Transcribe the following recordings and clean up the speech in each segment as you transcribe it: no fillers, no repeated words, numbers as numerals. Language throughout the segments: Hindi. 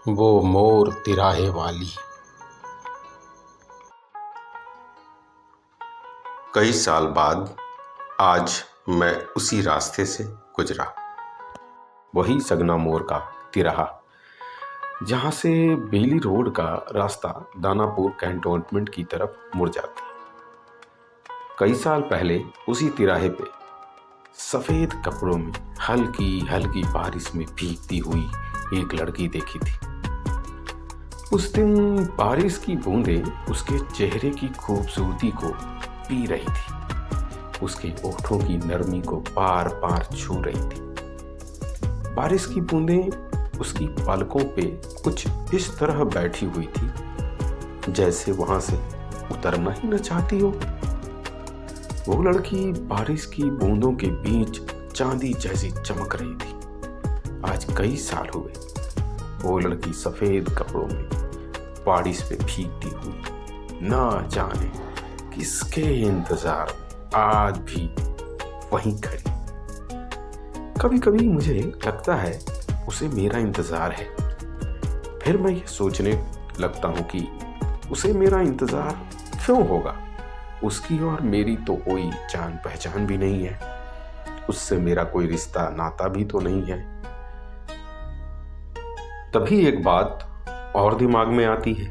वो मोर तिराहे वाली। कई साल बाद आज मैं उसी रास्ते से गुजरा, वही सगना मोर का तिराहा, जहाँ से बेली रोड का रास्ता दानापुर कैंटोनमेंट की तरफ मुड़ जाती है। कई साल पहले उसी तिराहे पे सफ़ेद कपड़ों में हल्की हल्की बारिश में भीगती हुई एक लड़की देखी थी। उस दिन बारिश की बूंदें उसके चेहरे की खूबसूरती को पी रही थी, उसके होठों की नरमी को बार बार छू रही थी। बारिश की बूंदें उसकी पलकों पे कुछ इस तरह बैठी हुई थी जैसे वहां से उतरना ही न चाहती हो। वो लड़की बारिश की बूंदों के बीच चांदी जैसी चमक रही थी। आज कई साल हुए वो लड़की सफेद कपड़ों में बारिश पे भीगती हुई ना जाने किसके इंतजार में आज भी वहीं खड़ी। कभी कभी मुझे लगता है उसे मेरा इंतजार है, फिर मैं ये सोचने लगता हूँ कि उसे मेरा इंतजार क्यों होगा। उसकी और मेरी तो कोई जान पहचान भी नहीं है, उससे मेरा कोई रिश्ता नाता भी तो नहीं है। तभी एक बात और दिमाग में आती है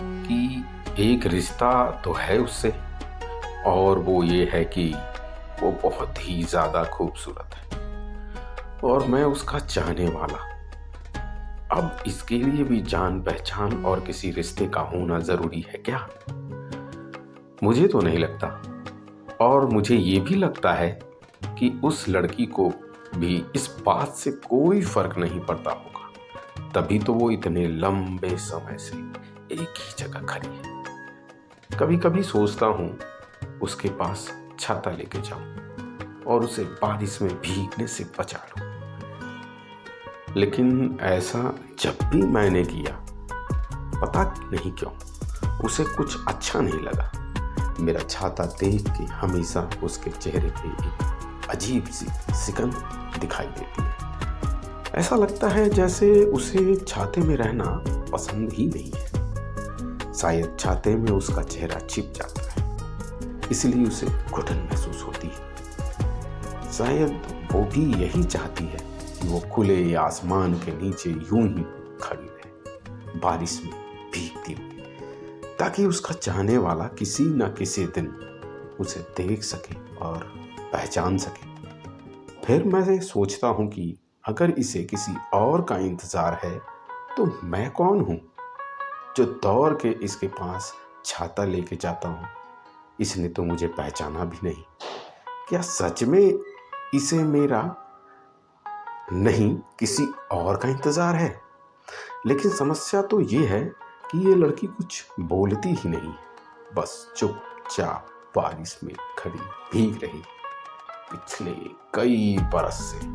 कि एक रिश्ता तो है उससे, और वो ये है कि वो बहुत ही ज़्यादा खूबसूरत है और मैं उसका चाहने वाला। अब इसके लिए भी जान पहचान और किसी रिश्ते का होना ज़रूरी है क्या? मुझे तो नहीं लगता। और मुझे ये भी लगता है कि उस लड़की को भी इस बात से कोई फर्क नहीं पड़ता होगा, तभी तो वो इतने लंबे समय से एक ही जगह खड़ी है। कभी कभी सोचता हूँ उसके पास छाता लेके जाऊं और उसे बारिश में भीगने से बचा लूं, लेकिन ऐसा जब भी मैंने किया पता नहीं क्यों उसे कुछ अच्छा नहीं लगा। मेरा छाता देख के हमेशा उसके चेहरे पे एक अजीब सी सिकन दिखाई देती है। ऐसा लगता है जैसे उसे छाते में रहना पसंद ही नहीं है। शायद छाते में उसका चेहरा छिप जाता है, इसलिए उसे घुटन महसूस होती है। शायद वो भी यही चाहती है कि वो खुले आसमान के नीचे यूं ही खड़ी रहे, बारिश में भीगती हुई, ताकि उसका चाहने वाला किसी न किसी दिन उसे देख सके और पहचान सके। फिर मैं सोचता हूँ कि अगर इसे किसी और का इंतजार है तो मैं कौन हूँ जो दौड़ के इसके पास छाता लेके जाता हूँ। इसने तो मुझे पहचाना भी नहीं। क्या सच में इसे मेरा नहीं किसी और का इंतजार है? लेकिन समस्या तो ये है कि ये लड़की कुछ बोलती ही नहीं, बस चुपचाप बारिश में खड़ी भीग रही पिछले कई बरस से।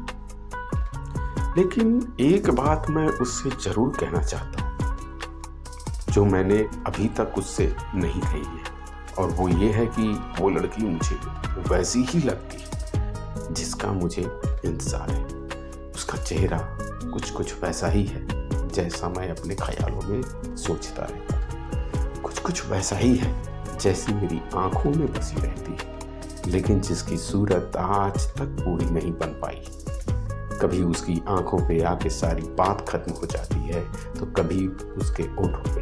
लेकिन एक बात मैं उससे जरूर कहना चाहता हूँ जो मैंने अभी तक उससे नहीं कही है, और वो ये है कि वो लड़की मुझे वैसी ही लगती है जिसका मुझे इंतजार है। उसका चेहरा कुछ कुछ वैसा ही है जैसा मैं अपने ख्यालों में सोचता रहता, कुछ कुछ वैसा ही है जैसी मेरी आंखों में बसी रहती है, लेकिन जिसकी सूरत आज तक पूरी नहीं बन पाई। कभी उसकी आंखों पे आके सारी बात खत्म हो जाती है तो कभी उसके होठों पे।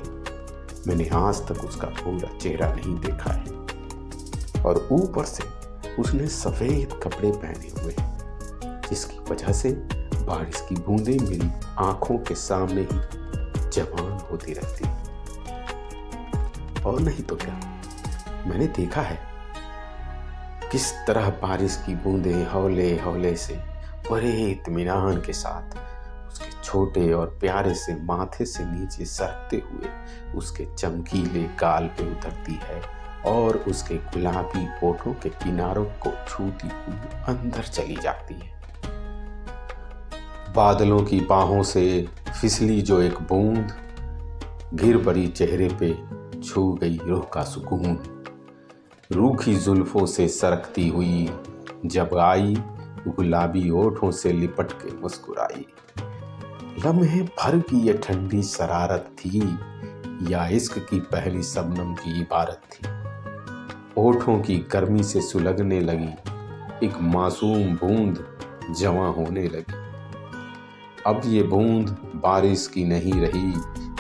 मैंने आज तक उसका पूरा चेहरा नहीं देखा है, और ऊपर से उसने सफेद कपड़े पहने हुए हैं जिसकी वजह से बारिश की बूंदें मेरी आंखों के सामने ही जवान होती रहती है। और नहीं तो क्या, मैंने देखा है किस तरह बारिश की बूंदें हौले हौले से बड़े इत्मीनान के साथ उसके छोटे और प्यारे से माथे से नीचे सरकते हुए उसके चमकीले गाल पे उतरती है और उसके गुलाबी होठों के किनारों को छूती हुई अंदर चली जाती है। बादलों की बाहों से फिसली जो एक बूंद गिर पड़ी चेहरे पे, छू गई रूह का सुकून। रूखी जुल्फों से सरकती हुई जब आई, गुलाबी होठों से लिपट के मुस्कुराई। लम्हे भर की ये ठंडी शरारत थी या इश्क की पहली शबनम की इबारत थी। होठों की गर्मी से सुलगने लगी एक मासूम बूंद जवां होने लगी। अब ये बूंद बारिश की नहीं रही,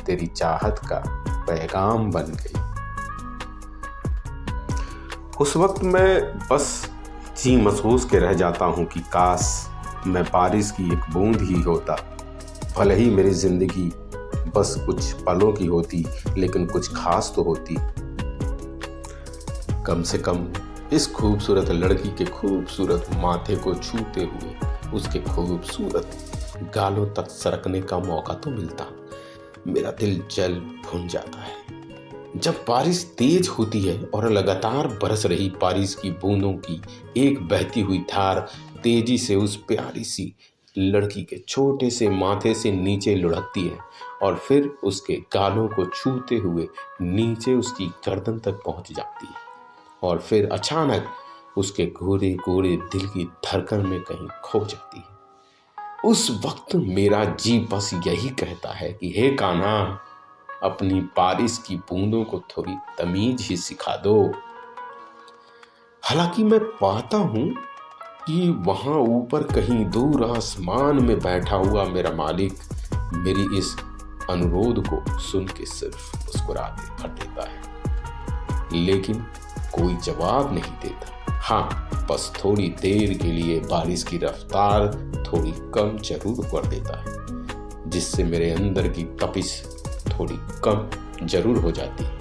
तेरी चाहत का पैगाम बन गई। उस वक्त मैं बस जी महसूस के रह जाता हूँ कि काश मैं बारिश की एक बूंद ही होता। भले ही मेरी जिंदगी बस कुछ पलों की होती, लेकिन कुछ खास तो होती। कम से कम इस खूबसूरत लड़की के खूबसूरत माथे को छूते हुए उसके खूबसूरत गालों तक सरकने का मौका तो मिलता। मेरा दिल जल भुन जाता है जब बारिश तेज होती है और लगातार बरस रही बारिश की बूंदों की एक बहती हुई धार तेजी से उस प्यारी सी लड़की के छोटे से माथे से नीचे लुढ़कती है और फिर उसके गालों को छूते हुए नीचे उसकी गर्दन तक पहुंच जाती है और फिर अचानक उसके गोरे गोरे दिल की धड़कन में कहीं खो जाती है। उस वक्त मेरा जी बस यही कहता है कि हे कान्हा, अपनी बारिश की बूंदों को थोड़ी तमीज ही सिखा दो। हालांकि मैं पाता हूं कि वहां ऊपर कहीं दूर आसमान में बैठा हुआ मेरा मालिक मेरी इस अनुरोध को सुन के सिर्फ मुस्कुराते भर देता है, लेकिन कोई जवाब नहीं देता। हाँ, बस थोड़ी देर के लिए बारिश की रफ्तार थोड़ी कम जरूर कर देता है, जिससे मेरे अंदर की तपिश थोड़ी कम जरूर हो जाती है।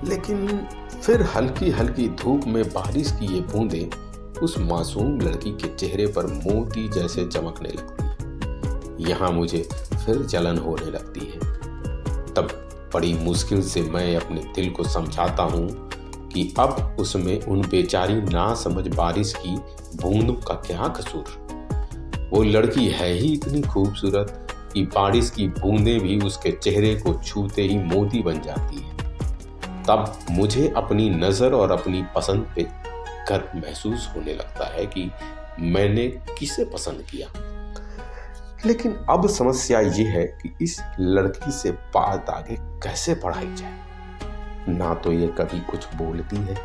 लेकिन फिर हल्की हल्की धूप में बारिश की ये बूंदें उस मासूम लड़की के चेहरे पर मोती जैसे चमकने लगती है। यहाँ मुझे फिर जलन होने लगती है। तब बड़ी मुश्किल से मैं अपने दिल को समझाता हूँ कि अब उसमें उन बेचारी ना समझ बारिश की बूंदों का क्या कसूर। वो लड़की है ही इतनी खूबसूरत कि बारिश की बूंदें भी उसके चेहरे को छूते ही मोती बन जाती है। तब मुझे अपनी नज़र और अपनी पसंद पे गर्व महसूस होने लगता है कि मैंने किसे पसंद किया। लेकिन अब समस्या ये है कि इस लड़की से बात आगे कैसे बढ़ाई जाए। ना तो ये कभी कुछ बोलती है,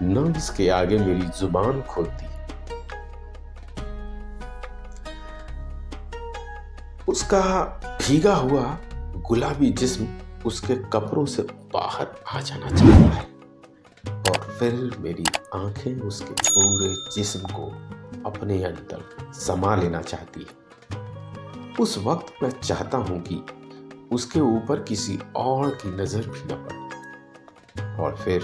ना इसके आगे मेरी जुबान खोलती है। उसका भीगा हुआ गुलाबी जिस्म उसके कपड़ों से बाहर आ जाना चाहता है और फिर मेरी आंखें उसके पूरे जिस्म को अपने अंदर समा लेना चाहती है। उस वक्त मैं चाहता हूं कि उसके ऊपर किसी और की नजर भी न पड़े और फिर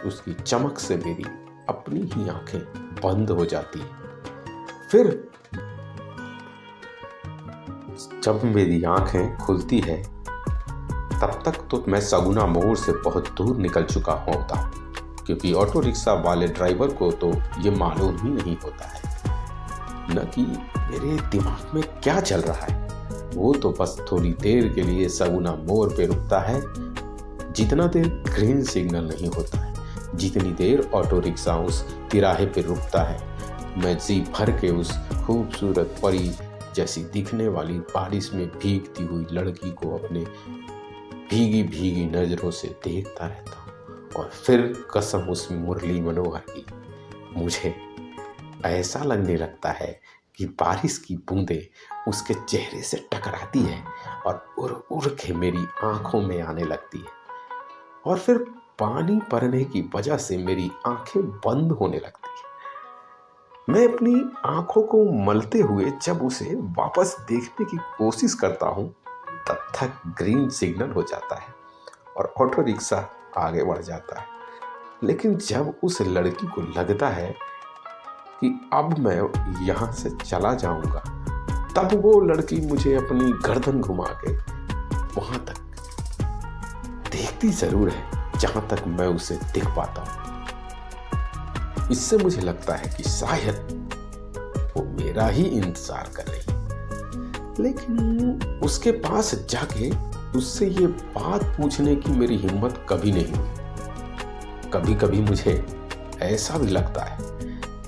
उसकी चमक से मेरी अपनी ही आंखें बंद हो जाती हैं। फिर जब मेरी आंखें खुलती है तब तक तो मैं सगुना मोड़ से बहुत दूर निकल चुका होता, क्योंकि ऑटो रिक्शा वाले ड्राइवर को तो ये मालूम ही नहीं होता है न कि मेरे दिमाग में क्या चल रहा है। वो तो बस थोड़ी देर के लिए सगुना मोड़ पे रुकता है, जितना देर ग्रीन सिग्नल नहीं होता है, जितनी देर ऑटो रिक्शा उस तिराहे पे रुकता है, मैं जी भर के उस खूबसूरत परी जैसी दिखने वाली बारिश में भीगती हुई लड़की को अपने भीगी भीगी नजरों से देखता रहता हूँ। और फिर कसम उस मुरली मनोहर की, मुझे ऐसा लगने लगता है कि बारिश की बूंदें उसके चेहरे से टकराती है और उड़ उड़ के मेरी आंखों में आने लगती है और फिर पानी पड़ने की वजह से मेरी आंखें बंद होने लगती है। मैं अपनी आंखों को मलते हुए जब उसे वापस देखने की कोशिश करता हूं, तब तक ग्रीन सिग्नल हो जाता है और ऑटो रिक्शा आगे बढ़ जाता है। लेकिन जब उस लड़की को लगता है कि अब मैं यहाँ से चला जाऊंगा, तब वो लड़की मुझे अपनी गर्दन घुमा के वहां तक देखती जरूर है जहां तक मैं उसे देख पाता हूं। इससे मुझे लगता है कि शायद वो मेरा ही इंतजार कर रही है। लेकिन उसके पास जाके उससे ये बात पूछने की मेरी हिम्मत कभी नहीं हुई। कभी कभी मुझे ऐसा भी लगता है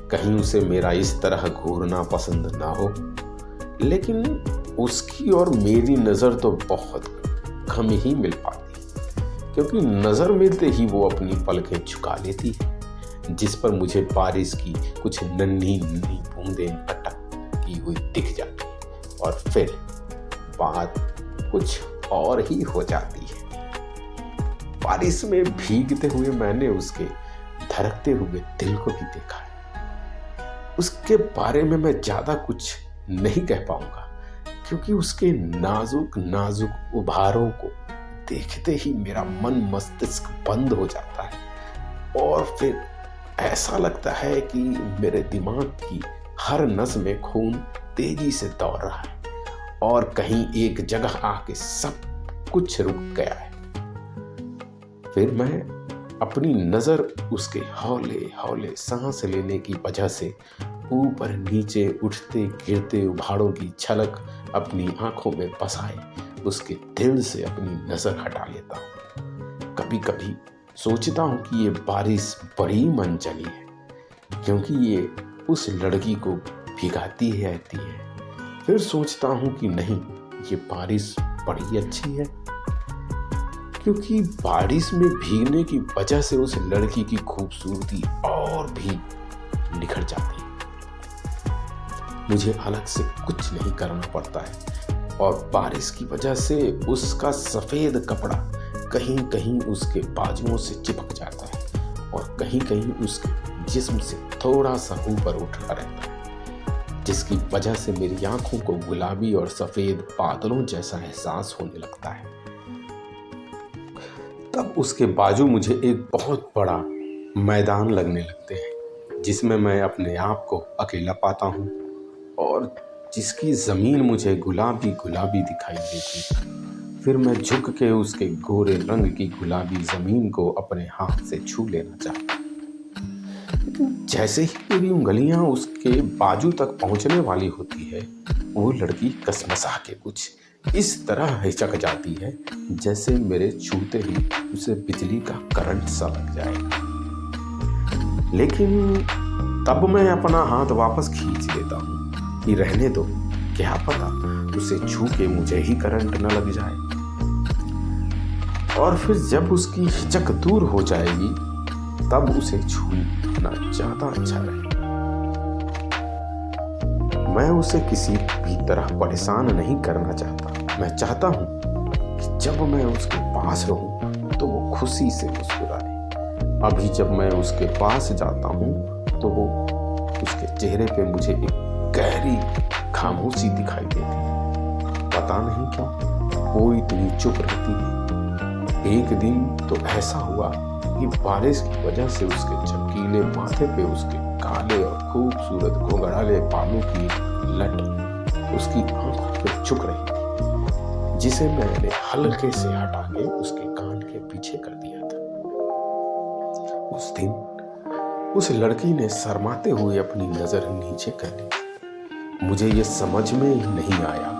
कहीं उसे मेरा इस तरह घूरना पसंद ना हो, लेकिन उसकी और मेरी नज़र तो बहुत कम ही मिल पाती, क्योंकि नज़र मिलते ही वो अपनी पलकें झुका लेती है, जिस पर मुझे बारिश की कुछ नन्ही नन्ही बूंदें अटकती हुई दिख जाती है और फिर बात कुछ और ही हो जाती है। बारिश में भीगते हुए मैंने उसके धड़कते हुए दिल को भी देखा है। उसके बारे में मैं ज़्यादा कुछ नहीं कह पाऊंगा, क्योंकि उसके नाजुक नाजुक उभारों को देखते ही मेरा मन मस्तिष्क बंद हो जाता है और फिर ऐसा लगता है कि मेरे दिमाग की हर नस में खून तेजी से दौड़ रहा है और कहीं एक जगह आके सब कुछ रुक गया है। फिर मैं अपनी नज़र उसके हौले हौले सांस लेने की वजह से ऊपर नीचे उठते गिरते उभाड़ों की झलक अपनी आंखों में बसाए उसके दिल से अपनी नज़र हटा लेता हूँ। कभी कभी सोचता हूँ कि ये बारिश बड़ी मनचली है, क्योंकि ये उस लड़की को भिगाती रहती है। फिर सोचता हूँ कि नहीं, ये बारिश बड़ी अच्छी है, क्योंकि बारिश में भीगने की वजह से उस लड़की की खूबसूरती और भी निखर जाती है। मुझे अलग से कुछ नहीं करना पड़ता है और बारिश की वजह से उसका सफ़ेद कपड़ा कहीं कहीं उसके बाजुओं से चिपक जाता है और कहीं कहीं उसके जिस्म से थोड़ा सा ऊपर उठा रहता है, जिसकी वजह से मेरी आंखों को गुलाबी और सफ़ेद बादलों जैसा एहसास होने लगता है। तब उसके बाजू मुझे एक बहुत बड़ा मैदान लगने लगते हैं, जिसमें मैं अपने आप को अकेला पाता हूँ और जिसकी ज़मीन मुझे गुलाबी गुलाबी दिखाई देती। फिर मैं झुक के उसके गोरे रंग की गुलाबी ज़मीन को अपने हाथ से छू लेना चाहता, लेकिन जैसे ही मेरी उंगलियां उसके बाजू तक पहुंचने वाली होती है, वो लड़की कसमसा के कुछ इस तरह हिचक जाती है जैसे मेरे छूते ही उसे बिजली का करंट सा लग जाएगा। लेकिन तब मैं अपना हाथ वापस खींच लेता हूँ कि रहने दो, क्या पता उसे छू के मुझे ही करंट न लग जाए। और फिर जब उसकी हिचक दूर हो जाएगी, तब उसे छूना ज़्यादा अच्छा रहेगा। मैं उसे किसी भी तरह परेशान नहीं करना चाहता। मैं चाहता हूँ कि जब मैं उसके पास रहूँ तो वो खुशी से मुस्कुराए। अभी जब मैं उसके पास जाता हूँ तो वो उसके चेहरे पे मुझे एक गहरी खामोशी दिखाई देती है। पता नहीं क्यों वो इतनी चुप रहती है। एक दिन तो ऐसा हुआ कि बारिश की वजह से उसके चमकीले माथे पे उसके काले और खूबसूरत घुंघराले बालों की लट उसकी आंखों पर झुक रही थी, जिसे मैंने हल्के से हटा के उसके कान के पीछे कर दिया था। उस दिन उस लड़की ने शर्माते हुए अपनी नजर नीचे कर ली। मुझे ये समझ में ही नहीं आया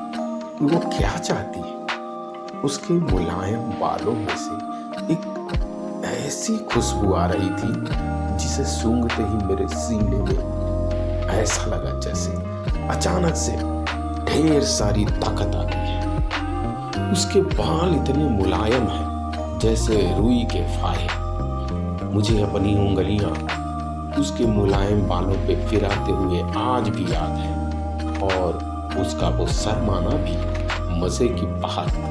कि वो क्या चाहती है। उसके मुलायम बालों में से एक ऐसी खुशबू आ रही थी जिसे सूंघते ही मेरे सीने में ऐसा लगा जैसे अचानक से ढेर सारी ताकत आ गई है। उसके बाल इतने मुलायम हैं जैसे रुई के फाहे। मुझे अपनी उंगलियां उसके मुलायम बालों पे फिराते हुए आज भी याद है, और उसका वो शर्माना भी मजे की बात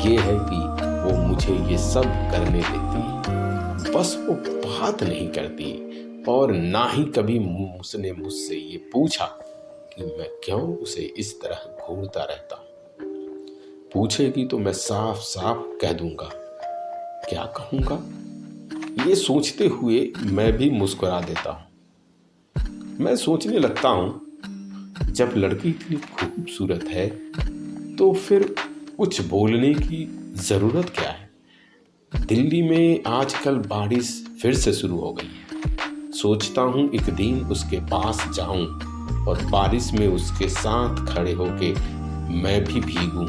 ये है कि वो मुझे ये सब करने देती, बस वो बात नहीं करती और ना ही कभी उसने मुझसे ये पूछा कि मैं क्यों उसे इस तरह घूरता रहता हूँ। पूछेगी तो मैं साफ साफ कह दूंगा। क्या कहूँगा, ये सोचते हुए मैं भी मुस्कुरा देता हूँ। मैं सोचने लगता हूँ, जब लड़की इतनी खूबसूरत है तो फिर कुछ बोलने की ज़रूरत क्या है। दिल्ली में आजकल बारिश फिर से शुरू हो गई है। सोचता हूँ एक दिन उसके पास जाऊं और बारिश में उसके साथ खड़े होके मैं भी भीगूं।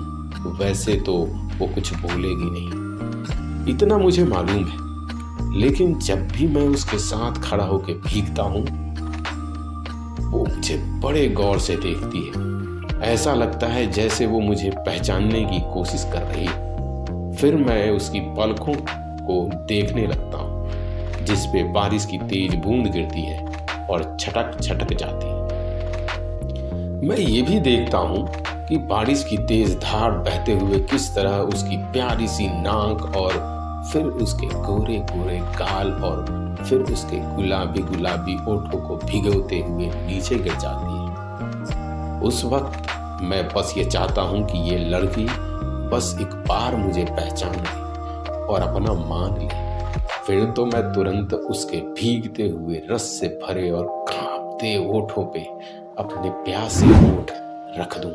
वैसे तो वो कुछ बोलेगी नहीं, इतना मुझे मालूम है, लेकिन जब भी मैं उसके साथ खड़ा होके भीगता हूँ वो मुझे बड़े गौर से देखती है ऐसा लगता है जैसे वो मुझे पहचानने की कोशिश कर रही। फिर मैं उसकी पलकों को देखने लगता हूँ जिस पे बारिश की तेज बूंद गिरती है और छटक छटक जाती है। मैं ये भी देखता हूँ कि बारिश की तेज धार बहते हुए किस तरह उसकी प्यारी सी नाक और फिर उसके गोरे गोरे गाल और फिर उसके गुलाबी गुलाबी ओठों को भिगोते हुए नीचे गिर जाती है। उस वक्त मैं बस ये चाहता हूं कि ये लड़की बस एक बार मुझे पहचान ले और अपना मान ले। फिर तो मैं तुरंत उसके भीगते हुए रस से भरे और कांपते ओठों पे अपने प्यासे होठ रख दूं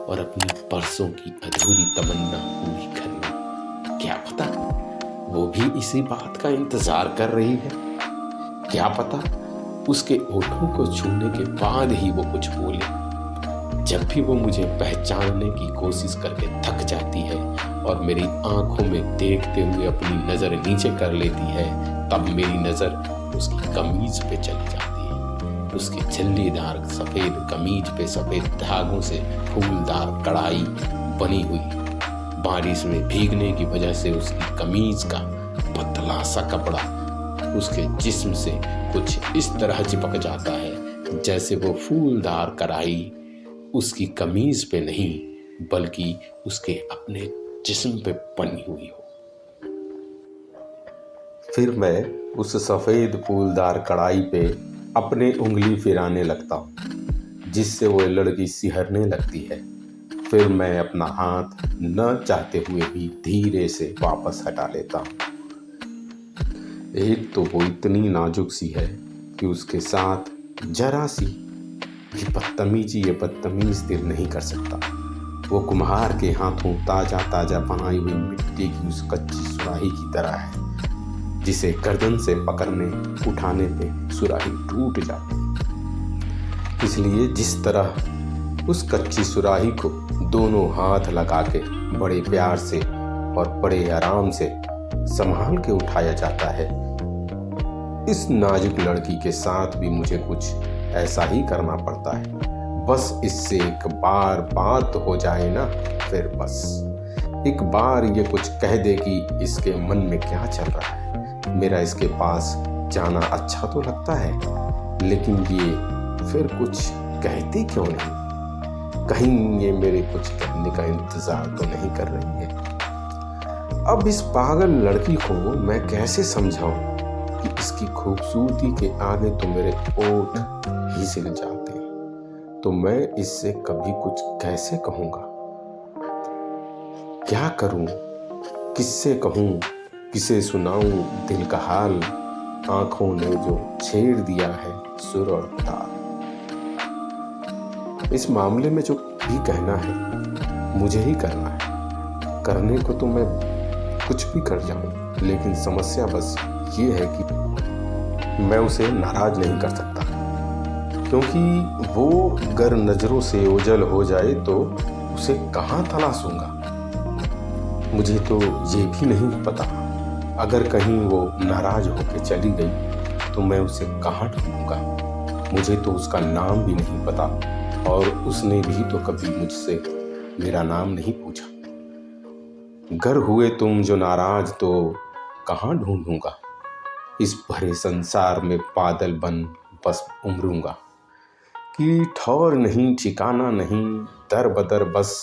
और अपनी परसों की अधूरी तमन्ना पूरी कर लूं। क्या पता वो भी इसी बात का इंतजार कर रही है। क्या पता उसके होठों को छूने के बाद ही वो कुछ बोले। जब भी वो मुझे पहचानने की कोशिश करके थक जाती है और मेरी आंखों में देखते हुए अपनी नजर नीचे कर लेती है, तब मेरी नजर उसकी कमीज पे चली जाती है। उसकी झिल्लीदार सफेद कमीज पे सफेद धागों से फूलदार कढ़ाई बनी हुई। बारिश में भीगने की वजह से उसकी कमीज का पतला सा कपड़ा उसके जिस्म से कुछ इस तरह चिपक जाता है जैसे वो फूलदार कढ़ाई उसकी कमीज पे नहीं बल्कि उसके अपने जिस्म पे बनी हुई हो। फिर मैं उस सफेद फूलदार कढ़ाई पे अपने उंगली फिराने लगता हूँ जिससे वो लड़की सिहरने लगती है। फिर मैं अपना हाथ न चाहते हुए भी धीरे से वापस हटा लेता हूँ। एक तो वो इतनी नाजुक सी है कि उसके साथ जरा सी भी बदतमीजी ये बदतमीज दिल नहीं कर सकता। वो कुम्हार के हाथों ताजा ताजा बनाई हुई मिट्टी की उस कच्ची सुराही की तरह है जिसे गर्दन से पकड़ने उठाने पे सुराही टूट जाती। इसलिए जिस तरह उस कच्ची सुराही को दोनों हाथ लगा के बड़े प्यार से और बड़े आराम से संभाल के उठाया जाता है, इस नाजुक लड़की के साथ भी मुझे कुछ ऐसा ही करना पड़ता है। बस इससे एक बार बात हो जाए ना, फिर बस एक बार ये कुछ कह दे कि इसके मन में क्या चल रहा है। मेरा इसके पास जाना अच्छा तो लगता है, लेकिन ये फिर कुछ कहती क्यों नहीं? कहीं ये मेरे कुछ कहने का इंतजार तो नहीं कर रही है। अब इस पागल लड़की को मैं कैसे समझाऊं कि इसकी खूबसूरती के आगे तो मेरे ओठ ही सिल जाते हैं, तो मैं इससे कभी कुछ कैसे कहूँगा? क्या करूँ, किससे कहूँ, किसे सुनाऊं दिल का हाल? आंखों ने जो छेड़ दिया है सुर और ताल। इस मामले में जो भी कहना है मुझे ही करना है। करने को तो मैं कुछ भी कर जाऊं, लेकिन समस्या बस ये है कि मैं उसे नाराज नहीं कर सकता, क्योंकि वो अगर नजरों से ओझल हो जाए तो उसे कहाँ तलाशूंगा। मुझे तो ये भी नहीं पता, अगर कहीं वो नाराज होकर चली गई तो मैं उसे कहाँ ढूंढूंगा। मुझे तो उसका नाम भी नहीं पता और उसने भी तो कभी मुझसे मेरा नाम नहीं पूछा। गर हुए तुम जो नाराज तो कहाँ ढूंढूंगा। इस भरे संसार में बादल बन बस उमरूंगा कि ठौर नहीं ठिकाना नहीं, दर बदर बस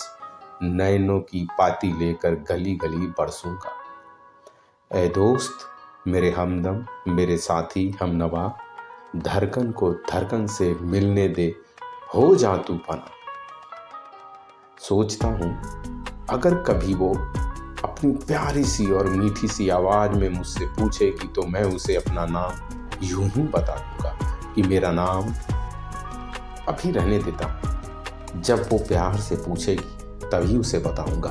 नैनों की पाती लेकर गली गली बरसूंगा। ऐ दोस्त मेरे हमदम मेरे साथी हमनवा, धड़कन को धड़कन से मिलने दे, हो जा तू पना। सोचता हूँ अगर कभी वो अपनी प्यारी सी और मीठी सी आवाज में मुझसे पूछेगी तो मैं उसे अपना नाम यूं ही बता दूंगा कि मेरा नाम अभी रहने देता हूँ। जब वो प्यार से पूछेगी तभी उसे बताऊंगा।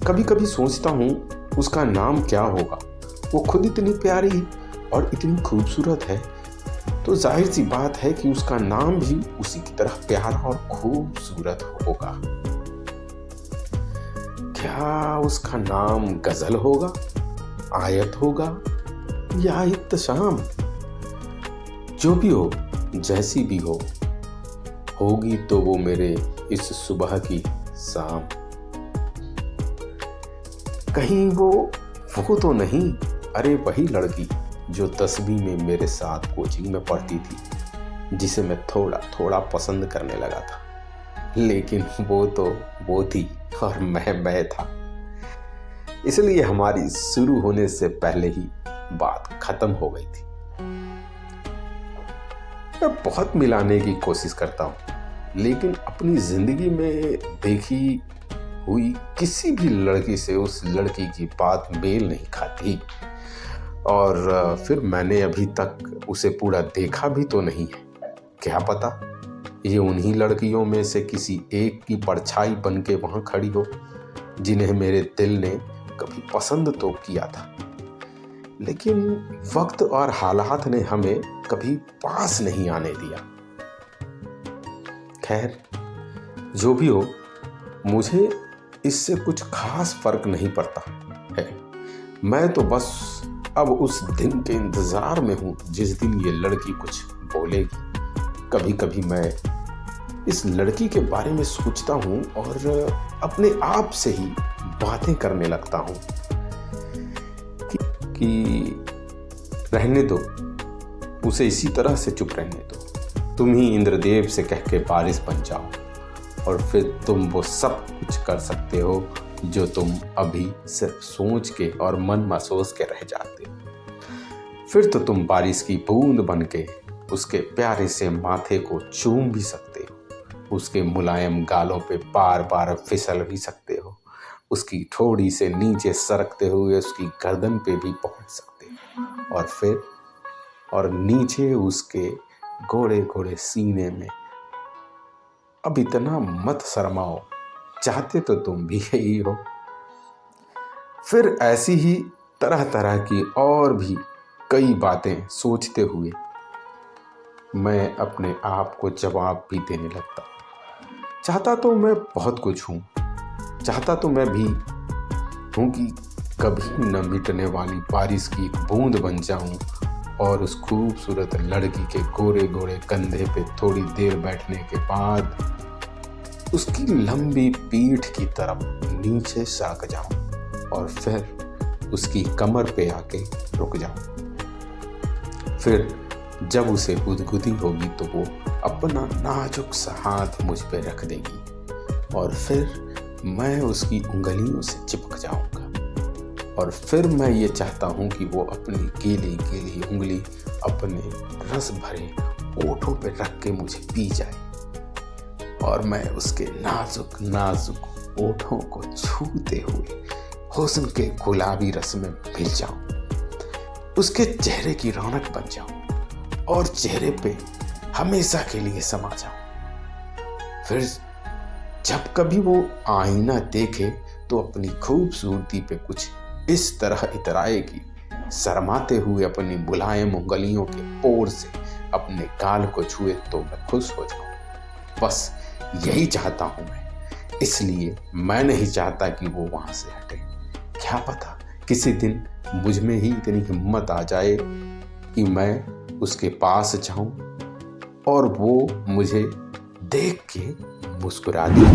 कभी कभी सोचता हूँ उसका नाम क्या होगा। वो खुद इतनी प्यारी और इतनी खूबसूरत है, तो जाहिर सी बात है कि उसका नाम भी उसी की तरह प्यारा और खूबसूरत होगा। क्या उसका नाम गजल होगा, आयत होगा या इत्तशाम? जो भी हो, जैसी भी हो, होगी तो वो मेरे इस सुबह की शाम। कहीं वो तो नहीं, अरे वही लड़की जो 10वीं में मेरे साथ कोचिंग में पढ़ती थी, जिसे मैं थोड़ा थोड़ा पसंद करने लगा था। लेकिन वो तो वो थी और मैं था। इसलिए हमारी शुरू होने से पहले ही बात खत्म हो गई थी। मैं बहुत मिलाने की कोशिश करता हूँ, लेकिन अपनी जिंदगी में देखी हुई किसी भी लड़की से उस लड़की की बात मेल नहीं खाती। और फिर मैंने अभी तक उसे पूरा देखा भी तो नहीं है। क्या पता ये उन्हीं लड़कियों में से किसी एक की परछाई बन के वहां खड़ी हो, जिन्हें मेरे दिल ने कभी पसंद तो किया था, लेकिन वक्त और हालात ने हमें कभी पास नहीं आने दिया। खैर, जो भी हो, मुझे इससे कुछ खास फर्क नहीं पड़ता है। मैं तो बस अब उस दिन के इंतजार में हूं जिस दिन ये लड़की कुछ बोलेगी। कभी कभी मैं इस लड़की के बारे में सोचता हूं और अपने आप से ही बातें करने लगता हूं कि रहने दो, उसे इसी तरह से चुप रहने दो। तुम ही इंद्रदेव से कह के बारिश बन जाओ और फिर तुम वो सब कुछ कर सकते हो जो तुम अभी सिर्फ सोच के और मन महसूस के रह जाते हो। फिर तो तुम बारिश की बूंद बन के उसके प्यारे से माथे को चूम भी सकते हो, उसके मुलायम गालों पे बार बार फिसल भी सकते हो, उसकी ठोड़ी से नीचे सरकते हुए उसकी गर्दन पे भी पहुंच सकते हो, और फिर और नीचे उसके घोड़े घोड़े सीने में। अब इतना मत शर्माओ, चाहते तो तुम भी यही हो। फिर ऐसी ही तरह तरह की और भी कई बातें सोचते हुए मैं अपने आप को जवाब भी देने लगता। चाहता तो मैं बहुत कुछ हूँ, चाहता तो मैं भी हूँ कि कभी न मिटने वाली बारिश की एक बूंद बन जाऊं और उस खूबसूरत लड़की के गोरे गोरे कंधे पे थोड़ी देर बैठने के बाद उसकी लंबी पीठ की तरफ नीचे सरक जाऊं और फिर उसकी कमर पे आके रुक जाऊं। फिर जब उसे गुदगुदी होगी तो वो अपना नाजुक सा हाथ मुझ पे रख देगी और फिर मैं उसकी उंगलियों से चिपक जाऊंगा। और फिर मैं ये चाहता हूँ कि वो अपनी गीली गीली उंगली अपने रस भरे ओठों पे रख के मुझे पी जाए और मैं उसके नाजुक नाजुक ओठों को छूते हुए हुस्न के गुलाबी रस में मिल जाऊं, उसके चेहरे की रौनक बन जाऊं और चेहरे पे हमेशा के लिए समा जाऊं। फिर जब कभी वो आईना देखे तो अपनी खूबसूरती पे कुछ इस तरह इतराएगी, शर्माते हुए अपनी मुलायम उंगलियों के ओर से अपने गाल को छुए तो मैं खुश हो जाऊं। बस यही चाहता हूं मैं, इसलिए मैं नहीं चाहता कि वो वहां से हटे। क्या पता किसी दिन मुझ में ही इतनी हिम्मत आ जाए कि मैं उसके पास जाऊं और वो मुझे देख के मुस्कुरा दे।